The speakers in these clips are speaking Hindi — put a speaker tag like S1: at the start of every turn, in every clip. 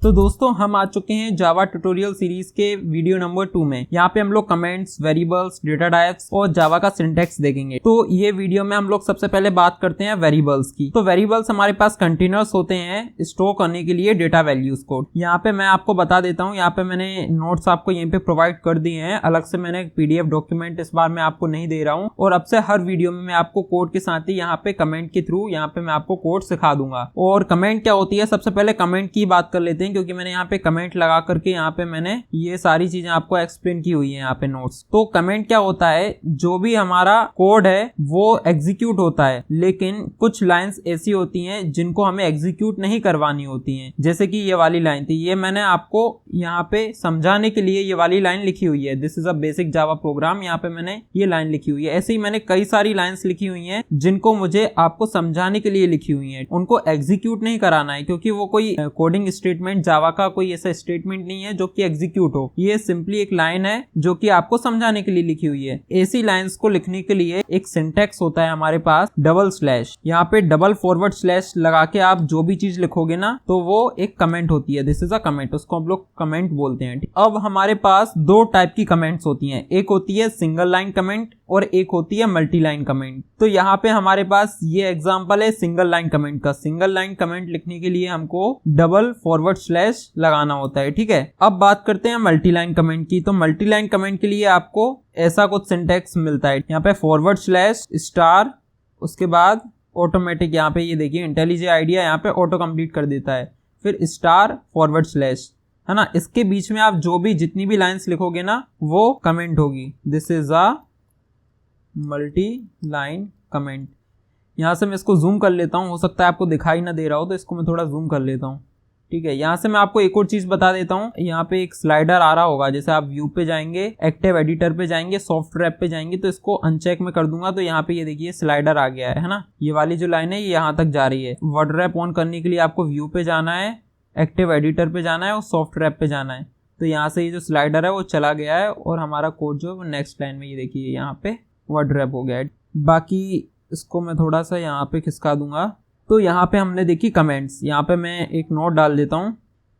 S1: तो दोस्तों हम आ चुके हैं जावा ट्यूटोरियल सीरीज के वीडियो नंबर 2 में। यहाँ पे हम लोग कमेंट्स, वेरिएबल्स, डेटा टाइप्स और जावा का सिंटैक्स देखेंगे। तो ये वीडियो में हम लोग सबसे पहले बात करते हैं वेरिएबल्स की। तो वेरिएबल्स हमारे पास कंटेनर्स होते हैं स्टोर करने के लिए डेटा वैल्यूज को। यहाँ पे मैं आपको बता देता हूँ, यहाँ पे मैंने नोट्स आपको यहीं पे प्रोवाइड कर दिए हैं। अलग से मैंने एक पीडीएफ डॉक्यूमेंट इस बार मैं आपको नहीं दे रहा हूँ, और अब से हर वीडियो में मैं आपको कोड के साथ ही यहाँ पे कमेंट के थ्रू यहाँ पे मैं आपको कोड सिखा दूंगा। और कमेंट क्या होती है, सबसे पहले कमेंट की बात कर लेते हैं, क्योंकि मैंने यहाँ पे कमेंट लगा करके यहाँ पे मैंने ये सारी चीजें आपको एक्सप्लेन की हुई है यहाँ पे नोट्स। तो कमेंट क्या होता है, जो भी हमारा कोड है वो एग्जीक्यूट होता है, लेकिन कुछ लाइंस ऐसी होती हैं जिनको हमें एग्जीक्यूट नहीं करवानी होती हैं। जैसे कि ये वाली लाइन थी, ये मैंने आपको यहाँ पे समझाने के लिए ये वाली लाइन लिखी हुई है, this is a basic Java program. यहाँ पे मैंने ये लाइन लिखी हुई है। ऐसे ही मैंने कई सारी लाइंस लिखी हुई हैं जिनको मुझे आपको समझाने के लिए लिखी हुई है, उनको एग्जीक्यूट नहीं कराना है, क्योंकि वो कोई कोडिंग स्टेटमेंट जावा का कोई ऐसा स्टेटमेंट नहीं है जो कि एग्जीक्यूट हो। ये सिंपली एक लाइन है जो कि आपको समझाने के लिए लिखी हुई है। ऐसी लाइंस को लिखने के लिए एक सिंटैक्स होता है हमारे पास, डबल स्लैश। यहाँ पे डबल फॉरवर्ड स्लैश लगा के आप जो भी चीज लिखोगे ना, तो वो एक कमेंट होती है, दिस इज अ कमेंट, उसको हम लोग कमेंट बोलते हैं। अब हमारे पास दो टाइप की कमेंट्स होती हैं, एक होती है सिंगल लाइन कमेंट और एक होती है मल्टी लाइन कमेंट। तो यहाँ पे हमारे पास ये एग्जांपल है सिंगल लाइन कमेंट का। सिंगल लाइन कमेंट लिखने के लिए हमको डबल फॉरवर्ड स्लैश लगाना होता है, ठीक है। अब बात करते हैं मल्टी लाइन कमेंट की। तो मल्टी लाइन कमेंट के लिए आपको ऐसा कुछ सिंटैक्स मिलता है, यहाँ पे फॉरवर्ड स्लैश स्टार, उसके बाद ऑटोमेटिक, यहाँ पे ये देखिए इंटेलिजेंट आइडिया यहाँ पे ऑटो कंप्लीट कर देता है, फिर स्टार फॉरवर्ड स्लैश, है ना। इसके बीच में आप जो भी जितनी भी लाइंस लिखोगे ना वो कमेंट होगी, this is a multi line comment. यहाँ से मैं इसको जूम कर लेता हूँ, हो सकता है आपको दिखाई ना दे रहा हो, तो इसको मैं थोड़ा जूम कर लेता हूँ, ठीक है। यहाँ से मैं आपको एक और चीज बता देता हूँ, यहाँ पे एक स्लाइडर आ रहा होगा, जैसे आप व्यू पे जाएंगे, एक्टिव एडिटर पे जाएंगे, सॉफ्टवेयर पे जाएंगे, तो इसको अनचेक में कर दूंगा, तो यहाँ पे ये देखिए स्लाइडर आ गया है ना। ये वाली जो लाइन है ये यहाँ तक जा रही है। वर्ड रैप ऑन करने के लिए आपको व्यू पे जाना है, एक्टिव एडिटर पे जाना है और सॉफ्टवेयर पे जाना है। तो यहाँ से ये जो स्लाइडर है वो चला गया है, और हमारा कोड जो है नेक्स्ट लाइन में ये देखिए यहाँ पे वर्ड रैप हो गया है। बाकी इसको मैं थोड़ा सा यहाँ पे खिसका दूंगा। तो यहाँ पे हमने देखी कमेंट्स, यहाँ पे मैं एक नोट डाल देता हूँ।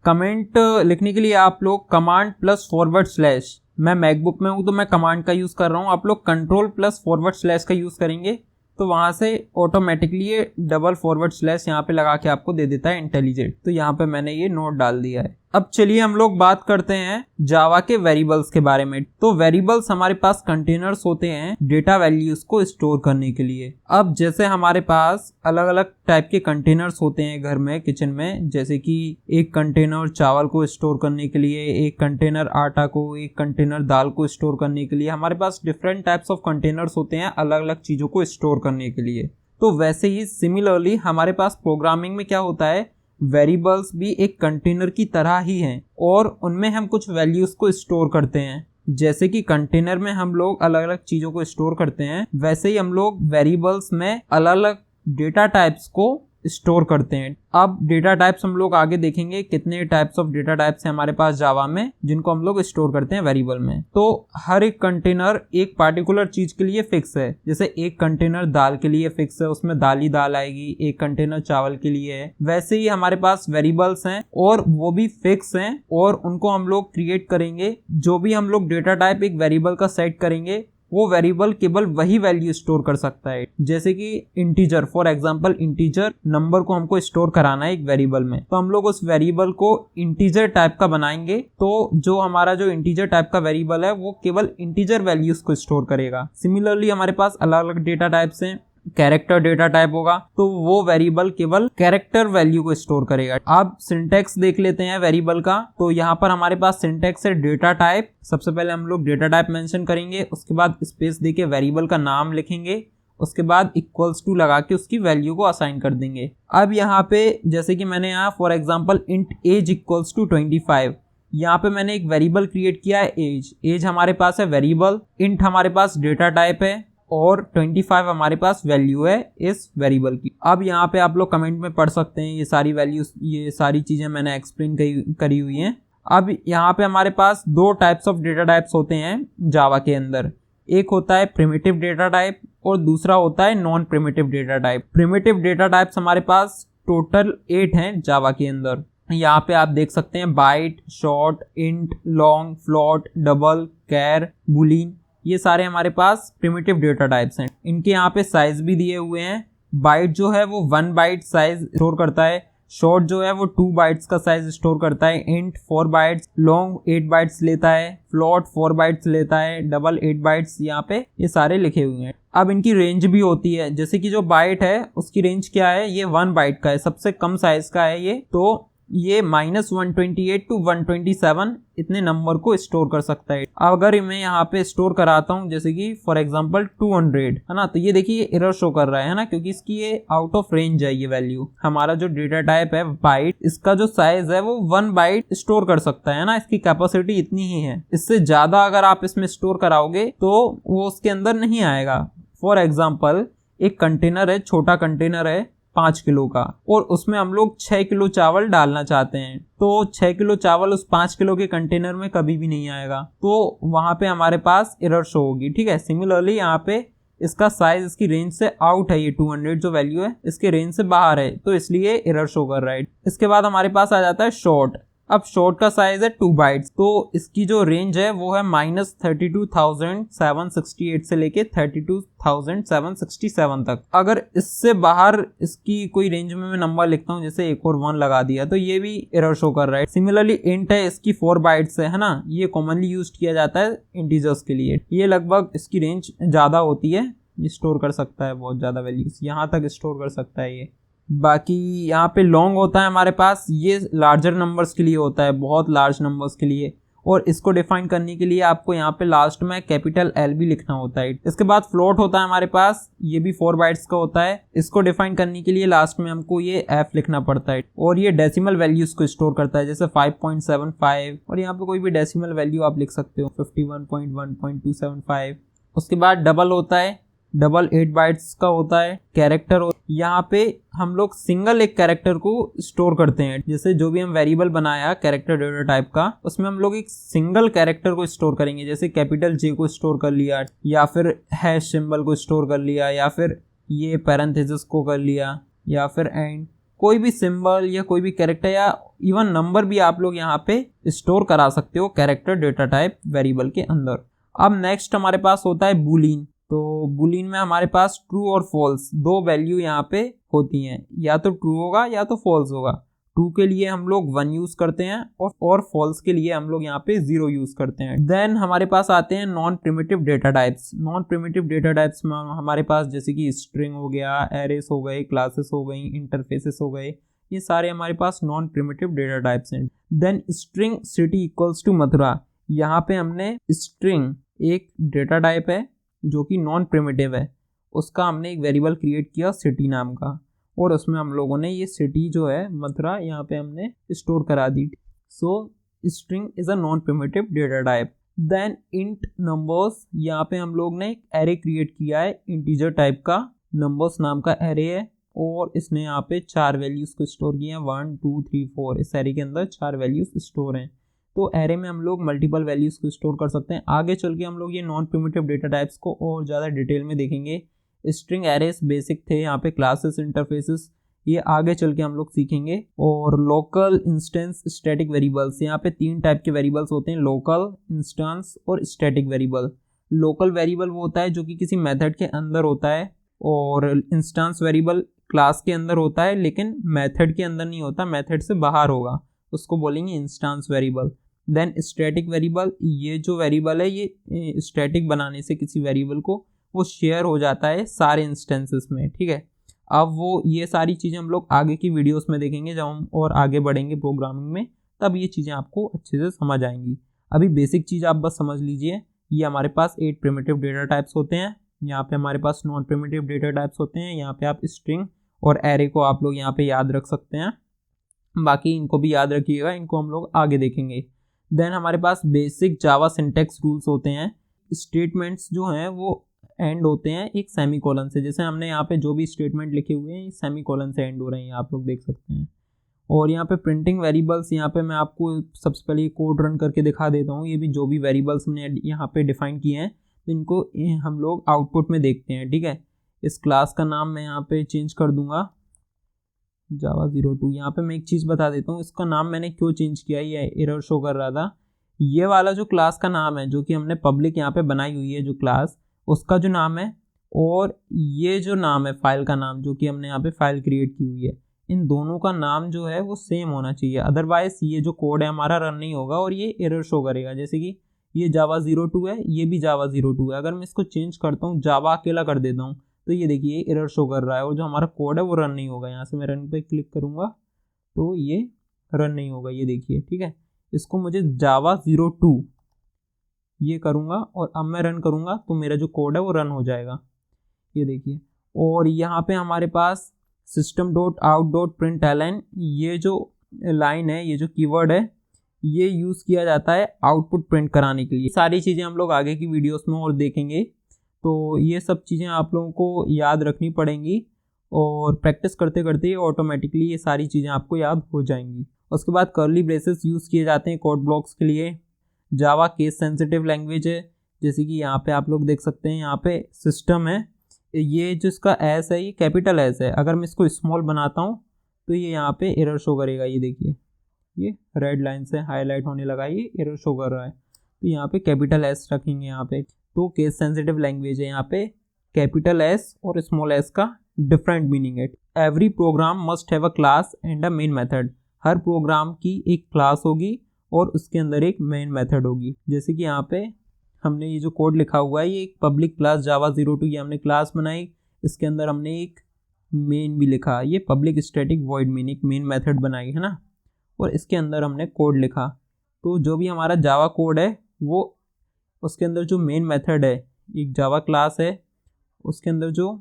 S1: कमेंट लिखने के लिए आप लोग कमांड प्लस फॉरवर्ड स्लैश, मैं मैकबुक में हूँ तो मैं कमांड का यूज कर रहा हूँ, आप लोग कंट्रोल प्लस फॉरवर्ड स्लैश का यूज करेंगे, तो वहां से ऑटोमेटिकली ये डबल फॉरवर्ड स्लैश यहाँ पे लगा के आपको दे देता है इंटेलिजेंट। तो यहाँ पे मैंने ये नोट डाल दिया है। अब चलिए हम लोग बात करते हैं जावा के वेरिएबल्स के बारे में। तो वेरिएबल्स हमारे पास कंटेनर्स होते हैं डेटा वैल्यूज को स्टोर करने के लिए। अब जैसे हमारे पास अलग अलग टाइप के कंटेनर्स होते हैं घर में, किचन में, जैसे कि एक कंटेनर चावल को स्टोर करने के लिए, एक कंटेनर आटा को, एक कंटेनर दाल को स्टोर करने के लिए। हमारे पास डिफरेंट टाइप्स ऑफ कंटेनर्स होते हैं अलग अलग चीजों को स्टोर करने के लिए। तो वैसे ही सिमिलरली हमारे पास प्रोग्रामिंग में क्या होता है, वेरिएबल्स भी एक कंटेनर की तरह ही हैं, और उनमें हम कुछ वैल्यूज को स्टोर करते हैं। जैसे कि कंटेनर में हम लोग अलग अलग चीजों को स्टोर करते हैं, वैसे ही हम लोग वेरिएबल्स में अलग अलग डेटा टाइप्स को स्टोर करते हैं। अब डेटा टाइप्स हम लोग आगे देखेंगे, कितने टाइप्स ऑफ डेटा टाइप्स हैं हमारे पास जावा में जिनको हम लोग स्टोर करते हैं वेरिएबल में। तो हर एक कंटेनर एक पार्टिकुलर चीज के लिए फिक्स है। जैसे एक कंटेनर दाल के लिए फिक्स है, उसमें दाल ही दाल आएगी, एक कंटेनर चावल के लिए है। वैसे ही हमारे पास वेरिएबल्स हैं और वो भी फिक्स हैं, और उनको हम लोग क्रिएट करेंगे। जो भी हम लोग डेटा टाइप एक वेरिएबल का सेट करेंगे, वो वेरिएबल केवल वही वैल्यू स्टोर कर सकता है। जैसे कि integer, for example integer number को हमको स्टोर कराना है एक वेरिएबल में, तो हम लोग उस वेरिएबल को इंटीजर टाइप का बनाएंगे। तो जो हमारा जो इंटीजर टाइप का वेरिएबल है वो केवल इंटीजर वैल्यूज को स्टोर करेगा। सिमिलरली हमारे पास अलग अलग डेटा टाइप्स हैं। कैरेक्टर डेटा टाइप होगा तो वो वेरिएबल केवल कैरेक्टर वैल्यू को स्टोर करेगा। अब सिंटैक्स देख लेते हैं वेरिएबल का। तो यहाँ पर हमारे पास सिंटैक्स है डेटा टाइप। सबसे पहले हम लोग डेटा टाइप मेंशन करेंगे, उसके बाद स्पेस देके वेरिएबल का नाम लिखेंगे, उसके बाद इक्वल्स टू लगा के उसकी वैल्यू को असाइन कर देंगे। अब यहाँ पे जैसे कि मैंने यहाँ for example int as equals to 25, यहाँ पे मैंने एक वेरिएबल क्रिएट किया है एज। एज हमारे पास है वेरिएबल, इंट हमारे पास डेटा टाइप है, और 25 हमारे पास वैल्यू है इस वेरिएबल की। अब यहाँ पे आप लोग कमेंट में पढ़ सकते हैं, ये सारी वैल्यूज, ये सारी चीजें मैंने एक्सप्लेन करी हुई हैं। अब यहाँ पे हमारे पास दो टाइप्स ऑफ डेटा टाइप्स होते हैं जावा के अंदर। एक होता है प्रिमिटिव डेटा टाइप और दूसरा होता है non primitive data type. Primitive data types हमारे पास टोटल 8 हैं जावा के अंदर। यहाँ पे आप देख सकते हैं byte, short, int, long, float, double, char, boolean, ये सारे हमारे पास प्रिमिटिव डेटा टाइप्स हैं। इनके यहाँ पे साइज भी दिए हुए हैं। बाइट जो है वो 1 बाइट साइज स्टोर करता है, शॉर्ट जो है वो 2 बाइट्स का साइज स्टोर करता है, इंट 4 बाइट्स, लॉन्ग 8 बाइट्स लेता है, फ्लोट 4 बाइट्स लेता है, डबल 8 बाइट्स, यहाँ पे ये सारे लिखे हुए हैं। अब इनकी रेंज भी होती है, जैसे कि जो बाइट है उसकी रेंज क्या है, ये 1 बाइट का है, सबसे कम साइज का है ये, तो ये -128 to 127 इतने नंबर को स्टोर कर सकता है। अगर मैं यहाँ पे स्टोर कराता हूँ जैसे कि फॉर एग्जांपल 200 है ना, तो ये देखिए ये एरर शो कर रहा है ना, क्योंकि इसकी ये आउट ऑफ रेंज है ये वैल्यू। हमारा जो डेटा टाइप है बाइट, इसका जो साइज है वो 1 बाइट स्टोर कर सकता है ना, इसकी कैपेसिटी इतनी ही है। इससे ज्यादा अगर आप इसमें स्टोर कराओगे तो वो उसके अंदर नहीं आएगा। फॉर एग्जाम्पल एक कंटेनर है, छोटा कंटेनर है 5 किलो का, और उसमें हम लोग 6 किलो चावल डालना चाहते हैं, तो 6 किलो चावल उस 5 किलो के कंटेनर में कभी भी नहीं आएगा, तो वहां पे हमारे पास एरर शो होगी। ठीक है, सिमिलरली यहाँ पे इसका साइज इसकी रेंज से आउट है, ये 200 जो वैल्यू है इसके रेंज से बाहर है, तो इसलिए एरर शो कर रहा है। इसके बाद हमारे पास आ जाता है शॉर्ट। अब शॉर्ट का साइज है 2 बाइट्स, तो इसकी जो रेंज है वो है -32,768 से लेके 32,767 तक। अगर इससे बाहर इसकी कोई रेंज में मैं नंबर लिखता हूँ, जैसे एक और 1 लगा दिया, तो ये भी एरर शो कर रहा है। सिमिलरली इंट है, इसकी 4 बाइट्स है ना, ये कॉमनली यूज किया जाता है इंटीजर्स के लिए। ये लगभग इसकी रेंज ज्यादा होती है, ये स्टोर कर सकता है बहुत ज्यादा वैल्यूज, यहाँ तक स्टोर कर सकता है ये। बाकी यहाँ पे लॉन्ग होता है हमारे पास, ये लार्जर नंबर्स के लिए होता है, बहुत लार्ज नंबर्स के लिए, और इसको डिफाइन करने के लिए आपको यहाँ पे लास्ट में कैपिटल एल भी लिखना होता है। इसके बाद फ्लोट होता है हमारे पास, ये भी 4 बाइट्स का होता है, इसको डिफाइन करने के लिए लास्ट में हमको ये एफ लिखना पड़ता है, और ये डेसिमल वैल्यूज को स्टोर करता है, जैसे 5.75, और यहाँ पे कोई भी डेसिमल वैल्यू आप लिख सकते हो, 51.1.275। उसके बाद डबल होता है, डबल 8 बाइट्स का होता है। कैरेक्टर, यहाँ पे हम लोग सिंगल एक कैरेक्टर को स्टोर करते हैं, जैसे जो भी हम वेरिएबल बनाया कैरेक्टर डेटा टाइप का, उसमें हम लोग एक सिंगल कैरेक्टर को स्टोर करेंगे, जैसे कैपिटल जे को स्टोर कर लिया, या फिर हैश सिंबल को स्टोर कर लिया, या फिर ये पैरेंथेसिस को कर लिया, या फिर एंड, कोई भी सिंबल या कोई भी कैरेक्टर या इवन नंबर भी आप लोग यहाँ पे स्टोर करा सकते हो कैरेक्टर डेटा टाइप वेरिएबल के अंदर। अब नेक्स्ट हमारे पास होता है बुलियन। तो बुलियन में हमारे पास ट्रू और फॉल्स 2 वैल्यू यहाँ पे होती हैं, या तो ट्रू होगा या तो फॉल्स होगा। ट्रू के लिए हम लोग 1 यूज करते हैं, और फॉल्स के लिए हम लोग यहाँ पे 0 यूज करते हैं। देन हमारे पास आते हैं non primitive data types. Non primitive data types में हमारे पास जैसे कि स्ट्रिंग हो गया, एरेस हो गए, क्लासेस हो गई, इंटरफेसेस हो गए, ये सारे हमारे पास नॉन प्रिमिटिव डेटा टाइप्स हैं। Then string city equals to Mathura, यहाँ पे हमने स्ट्रिंग एक डेटा टाइप है जो कि नॉन प्रिमिटिव है, उसका हमने एक वेरिएबल क्रिएट किया सिटी नाम का, और उसमें हम लोगों ने ये सिटी जो है मथुरा यहाँ पे हमने स्टोर करा दी। So string is a non primitive data type. Then int numbers, यहाँ पे हम लोग ने एक एरे क्रिएट किया है इंटीजर टाइप का, नंबर्स नाम का एरे है, और इसने यहाँ पे 4 वैल्यूज को स्टोर किए हैं, 1 2 3 4, इस एरे के अंदर 4 वैल्यूज स्टोर हैं। तो एरे में हम लोग मल्टीपल वैल्यूज को स्टोर कर सकते हैं। आगे चल के हम लोग ये नॉन प्रिमिटिव डेटा टाइप्स को और ज़्यादा डिटेल में देखेंगे। स्ट्रिंग एरेस बेसिक थे, यहाँ पे क्लासेस, इंटरफेसेस, ये आगे चल के हम लोग सीखेंगे। और लोकल, इंस्टेंस, स्टैटिक वेरिएबल्स, यहाँ पे 3 टाइप के वेरिएबल्स होते हैं, लोकल, इंस्टेंस और स्टैटिक वेरिएबल। लोकल वेरिएबल वो होता है जो कि किसी मेथड के अंदर होता है, और इंस्टेंस वेरिएबल क्लास के अंदर होता है लेकिन मेथड के अंदर नहीं होता, मेथड से बाहर होगा, उसको बोलेंगे instance variable. Then static variable, ये जो वेरिएबल है ये स्टैटिक बनाने से किसी वेरिएबल को वो शेयर हो जाता है सारे इंस्टेंसेस में, ठीक है। अब वो ये सारी चीज़ें हम लोग आगे की वीडियोस में देखेंगे, जब हम और आगे बढ़ेंगे प्रोग्रामिंग में, तब ये चीज़ें आपको अच्छे से समझ आएंगी। अभी बेसिक चीज़ आप बस समझ लीजिए, ये हमारे पास 8 प्रिमिटिव डेटा टाइप्स होते हैं, यहाँ पे हमारे पास नॉन प्रिमिटिव डेटा टाइप्स होते हैं, यहाँ पे आप स्ट्रिंग और एरे को आप लोग यहाँ पे याद रख सकते हैं, बाकी इनको भी याद रखिएगा, इनको हम लोग आगे देखेंगे। देन हमारे पास बेसिक जावा सिंटैक्स रूल्स होते हैं। स्टेटमेंट्स जो हैं वो एंड होते हैं एक सेमीकोलन से, जैसे हमने यहाँ पे जो भी स्टेटमेंट लिखे हुए हैं सेमीकोलन से एंड हो रहे हैं, आप लोग देख सकते हैं। और यहाँ पे प्रिंटिंग वेरिएबल्स, यहाँ पे मैं आपको सबसे पहले कोड रन करके दिखा देता हूँ। ये भी जो भी वेरिएबल्स हमने यहाँ पे डिफाइन किए हैं, तो इनको हम लोग आउटपुट में देखते हैं, ठीक है। इस क्लास का नाम मैं यहाँ पे चेंज कर दूंगा, जावा 02। यहाँ पे मैं एक चीज़ बता देता हूँ, इसका नाम मैंने क्यों चेंज किया, ये एरर शो कर रहा था। ये वाला जो क्लास का नाम है जो कि हमने पब्लिक यहाँ पे बनाई हुई है जो क्लास, उसका जो नाम है, और ये जो नाम है फाइल का नाम जो कि हमने यहाँ पे फाइल क्रिएट की हुई है, इन दोनों का नाम जो है वो सेम होना चाहिए। अदरवाइज ये जो कोड है हमारा रन नहीं होगा और ये एरर शो करेगा। जैसे कि ये जावा 02 है, ये भी जावा 02 है। अगर मैं इसको चेंज करता हूँ, जावा अकेला कर देता हूँ, तो ये देखिए एरर शो कर रहा है और जो हमारा कोड है वो रन नहीं होगा। यहाँ से मैं रन पे क्लिक करूँगा तो ये रन नहीं होगा, ये देखिए, ठीक है। इसको मुझे जावा 02 ये करूँगा और अब मैं रन करूँगा तो मेरा जो कोड है वो रन हो जाएगा, ये देखिए। और यहाँ पे हमारे पास system.out.println ये जो लाइन है, ये जो कीवर्ड है, ये यूज़ किया जाता है आउटपुट प्रिंट कराने के लिए। सारी चीज़ें हम लोग आगे की वीडियोस में और देखेंगे, तो ये सब चीज़ें आप लोगों को याद रखनी पड़ेंगी और प्रैक्टिस करते करते ऑटोमेटिकली ये सारी चीज़ें आपको याद हो जाएंगी। उसके बाद कर्ली ब्रेसेस यूज़ किए जाते हैं कोड ब्लॉक्स के लिए। जावा केस सेंसिटिव लैंग्वेज है, जैसे कि यहाँ पे आप लोग देख सकते हैं, यहाँ पे सिस्टम है, ये जो इसका एस है ये कैपिटल एस है। अगर मैं इसको स्मॉल बनाता हूँ तो ये यहाँ पे एरर शो करेगा, ये देखिए, ये रेड लाइन से हाईलाइट होने लगा, ये एरर शो कर रहा है। तो यहाँ पे कैपिटल एस रखेंगे यहाँ पे। तो केस सेंसिटिव लैंग्वेज है, यहाँ पे कैपिटल एस और स्मॉल एस का डिफरेंट मीनिंग है। Every program must have a class and a main method. हर प्रोग्राम की एक क्लास होगी और उसके अंदर एक मेन मेथड होगी। जैसे कि यहाँ पे हमने ये जो कोड लिखा हुआ है, ये एक पब्लिक क्लास जावा 02 ये हमने क्लास बनाई, इसके अंदर हमने एक मेन भी लिखा, ये पब्लिक स्टैटिक वॉइड मेन, एक मेन मेथड बनाई है ना, और इसके अंदर हमने कोड लिखा। तो जो भी हमारा जावा कोड है वो उसके अंदर जो मेन मेथड है, एक जावा क्लास है, उसके अंदर जो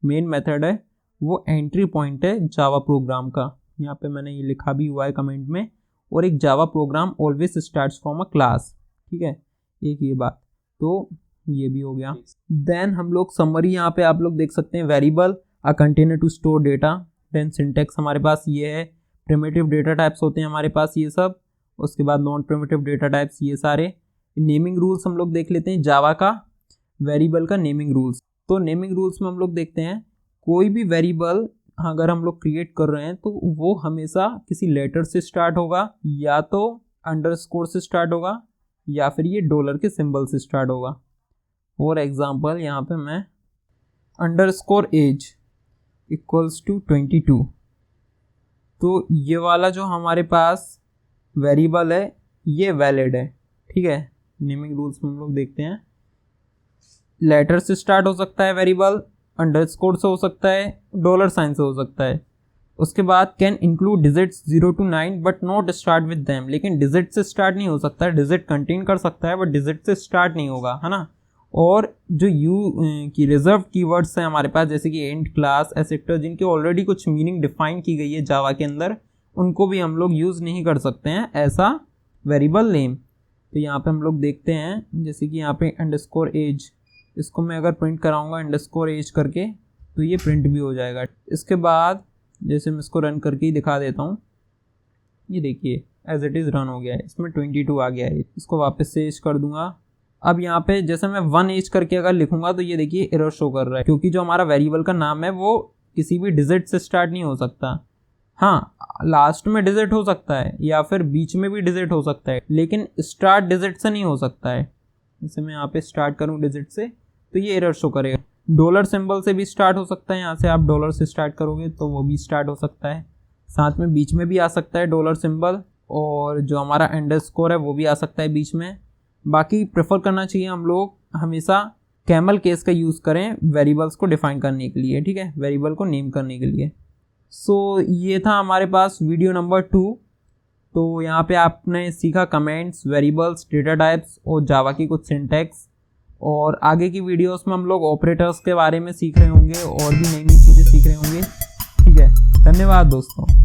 S1: मेन मेथड है वो एंट्री पॉइंट है जावा प्रोग्राम का। यहाँ पे मैंने ये लिखा भी हुआ है कमेंट में। और एक Java program always starts from a class, ठीक है, एक ये बात, तो ये भी हो गया। देन हम लोग समरी, यहाँ पे आप लोग देख सकते हैं, variable a container to store data. Then syntax हमारे पास ये है, प्रिमिटिव डेटा टाइप्स होते हैं हमारे पास ये सब, उसके बाद नॉन प्रिमिटिव डेटा टाइप्स ये सारे। नेमिंग रूल्स हम लोग देख लेते हैं, जावा का वेरिएबल का नेमिंग रूल्स। तो नेमिंग रूल्स में हम लोग देखते हैं, कोई भी वेरिएबल अगर हम लोग क्रिएट कर रहे हैं तो वो हमेशा किसी लेटर से स्टार्ट होगा, या तो अंडरस्कोर से स्टार्ट होगा, या फिर ये डॉलर के सिंबल से स्टार्ट होगा। फॉर एग्जांपल यहाँ पे मैं अंडरस्कोर एज इक्वल्स टू 22, तो ये वाला जो हमारे पास वेरिएबल है ये वैलिड है, ठीक है। नेमिंग रूल्स में हम लोग देखते हैं, लेटर से स्टार्ट हो सकता है वेरिएबल, अंडरस्कोर से हो सकता है, डॉलर साइन से हो सकता है। उसके बाद can include digits 0 to 9 but not start with them, लेकिन डिजिट से स्टार्ट नहीं हो सकता है, डिजिट कंटेन कर सकता है बट डिजिट से स्टार्ट नहीं होगा, है ना। और जो यू की रिजर्व कीवर्ड्स हैं हमारे पास, जैसे कि एंड, क्लास, एसेक्टर, जिनकी ऑलरेडी कुछ मीनिंग डिफाइन की गई है जावा के अंदर, उनको भी हम लोग यूज़ नहीं कर सकते हैं ऐसा वेरिएबल नेम। तो यहाँ पे हम लोग देखते हैं, जैसे कि यहाँ पे अंडरस्कोर एज, इसको मैं अगर प्रिंट कराऊंगा अंडरस्कोर एज करके तो ये प्रिंट भी हो जाएगा। इसके बाद जैसे मैं इसको रन करके ही दिखा देता हूँ, ये देखिए एज इट इज़ रन हो गया है, इसमें 22 आ गया है। इसको वापस से एज कर दूंगा। अब यहाँ पे जैसे मैं 1 एज करके अगर लिखूंगा तो ये देखिए एरर शो कर रहा है, क्योंकि जो हमारा वेरिएबल का नाम है वो किसी भी डिजिट से स्टार्ट नहीं हो सकता। हाँ, लास्ट में डिजिट हो सकता है या फिर बीच में भी डिजिट हो सकता है, लेकिन स्टार्ट डिजिट से नहीं हो सकता है। जैसे मैं यहाँ पे स्टार्ट करूँ डिजिट से तो ये एरर शो करेगा। डॉलर सिंबल से भी स्टार्ट हो सकता है, यहाँ से आप डॉलर से स्टार्ट करोगे तो वो भी स्टार्ट हो सकता है, साथ में बीच में भी आ सकता है डॉलर सिंबल, और जो हमारा अंडरस्कोर है वो भी आ सकता है बीच में। बाकी प्रेफर करना चाहिए हम लोग हमेशा कैमल केस का यूज़ करें वेरिएबल्स को डिफाइन करने के लिए, ठीक है, वेरिएबल को नेम करने के लिए। सो ये था हमारे पास वीडियो नंबर 2। तो यहाँ पे आपने सीखा कमेंट्स, वेरिएबल्स, डेटा टाइप्स और जावा की कुछ सिंटैक्स, और आगे की वीडियोस में हम लोग ऑपरेटर्स के बारे में सीख रहे होंगे और भी नई नई चीज़ें सीख रहे होंगे, ठीक है। धन्यवाद दोस्तों।